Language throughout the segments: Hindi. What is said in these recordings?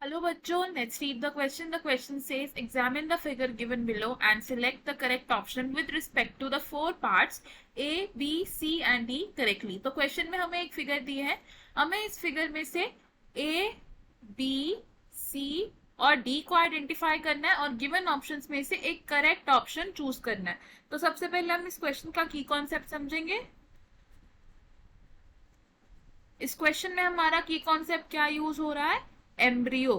Hello bachcho, let's read the question. The question says, examine the figure given below and select the correct option with respect to the four parts A, B, C and D correctly. तो क्वेश्चन में हमें एक फिगर दी है, हमें इस फिगर में से A, B, C और D को आइडेंटिफाई करना है और गिवन ऑप्शंस में से एक करेक्ट ऑप्शन चूज करना है. तो सबसे पहले हम इस क्वेश्चन का की कॉन्सेप्ट समझेंगे. इस क्वेश्चन में हमारा की कॉन्सेप्ट क्या यूज हो रहा है? एम्ब्रियो.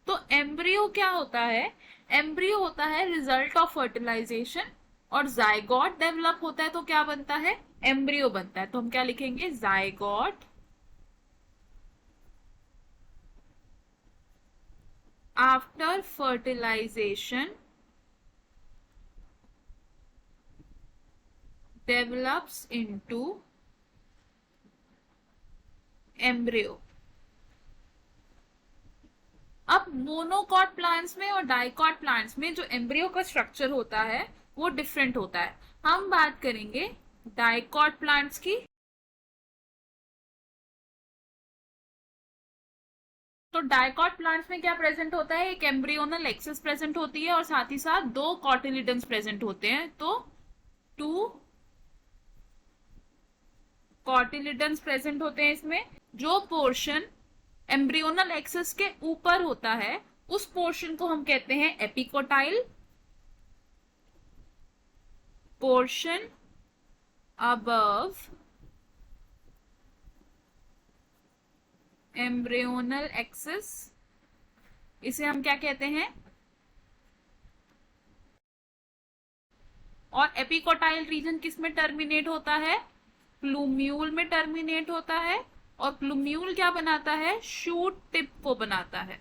तो एम्ब्रियो क्या होता है? एम्ब्रियो होता है रिजल्ट ऑफ फर्टिलाइजेशन और जायगॉट डेवलप होता है तो क्या बनता है? एम्ब्रियो बनता है. तो हम क्या लिखेंगे? Zygote after fertilization develops into embryo. अब मोनोकॉट प्लांट्स में और डाइकॉट प्लांट्स में जो एम्ब्रियो का स्ट्रक्चर होता है वो डिफरेंट होता है. हम बात करेंगे डाइकॉट प्लांट्स की. तो डाइकॉट प्लांट्स में क्या प्रेजेंट होता है? एक एम्ब्रियोनल एक्सिस प्रेजेंट होती है और साथ ही साथ दो कॉटिलिडन्स प्रेजेंट होते हैं. तो 2 कॉटिलिडन्स प्रेजेंट होते हैं इसमें. जो पोर्शन एम्ब्रियोनल एक्सिस के ऊपर होता है उस पोर्शन को हम कहते हैं epicotyl. Portion above embryonal axis, इसे हम क्या कहते हैं? और एपिकोटाइल रीजन किस में टर्मिनेट होता है? प्लूम्यूल में टर्मिनेट होता है. और प्लूम्यूल क्या बनाता है? शूट टिप को बनाता है.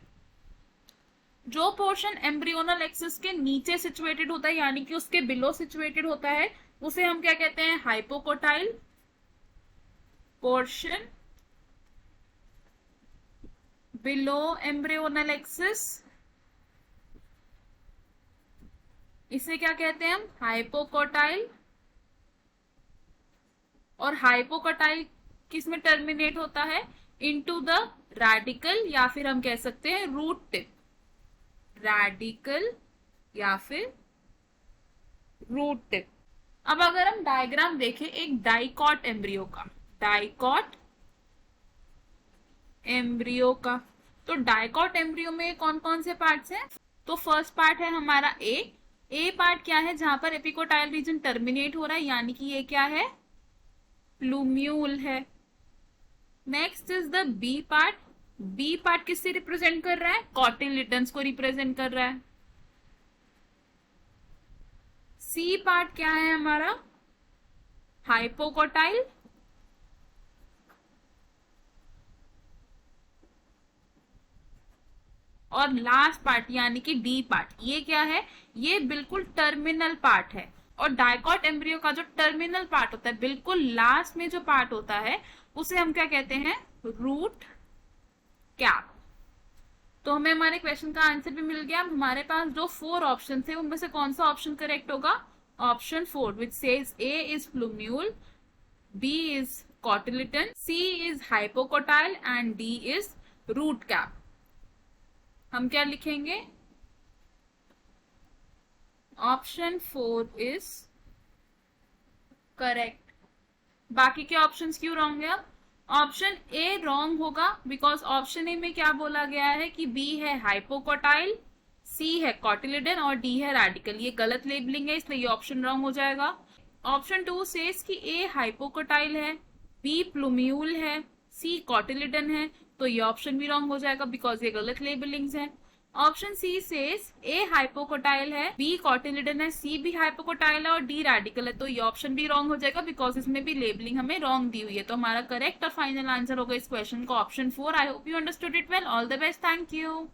जो पोर्शन एम्ब्रियोनल एक्सिस के नीचे सिचुएटेड होता है यानी कि उसके बिलो सिचुएटेड होता है उसे हम क्या कहते हैं? Hypocotyl. Portion below embryonal axis, इसे क्या कहते हैं हम? हाइपोकोटाइल. और हाइपोकोटाइल किस में टर्मिनेट होता है? इनटू द रेडिकल या फिर हम कह सकते हैं रूट टिप. रेडिकल या फिर रूट टिप. अब अगर हम डायग्राम देखें एक डाइकॉट एम्ब्रियो का, डाइकॉट एम्ब्रियो का, तो डाइकॉट एम्ब्रियो में कौन कौन से पार्ट्स हैं? तो फर्स्ट पार्ट है हमारा ए पार्ट क्या है? जहां पर एपिकोटाइल रीजन टर्मिनेट हो रहा है यानी कि ये क्या है? प्लूम्यूल है. Next is the B part. B part किससे रिप्रेजेंट कर रहा है? कॉटिलिडन्स को रिप्रेजेंट कर रहा है. सी पार्ट क्या है हमारा? हाइपोकोटाइल. और लास्ट पार्ट यानी कि डी पार्ट, ये क्या है? ये बिल्कुल टर्मिनल पार्ट है. और डाइकॉट एम्ब्रियो का जो टर्मिनल पार्ट होता है, बिल्कुल लास्ट में जो पार्ट होता है, उसे हम क्या कहते हैं? Root cap. तो हमें हमारे क्वेश्चन का आंसर भी मिल गया. हमारे पास जो 4 ऑप्शन थे उनमें से कौन सा ऑप्शन करेक्ट होगा? Option 4 which says A is plumule, B is cotyledon, C is hypocotyl and D is root cap. हम क्या लिखेंगे? Option 4 is correct. बाकी के ऑप्शंस क्यों रॉन्ग है? ऑप्शन ए रॉन्ग होगा बिकॉज ऑप्शन ए में क्या बोला गया है कि बी है हाइपोकोटाइल, सी है कॉटिलिडन और डी है रेडिकल. ये गलत लेबलिंग है इसलिए ये ऑप्शन रॉन्ग हो जाएगा. ऑप्शन 2 सेज कि ए हाइपोकोटाइल है, बी प्लूम्यूल है, सी कॉटिलिडन है, तो ये ऑप्शन भी रॉन्ग हो जाएगा बिकॉज ये गलत लेबलिंग्स हैं. Option she says A hypocotyl है, बी कॉटिलिडन है, सी भी हाइपोकोटाइल है और डी रेडिकल है, तो ये ऑप्शन भी रॉन्ग हो जाएगा बिकॉज इसमें भी लेबलिंग हमें रॉन्ग दी हुई है. तो हमारा करेक्ट और फाइनल आंसर होगा इस क्वेश्चन का option 4. I hope you understood it well. All the best. Thank you.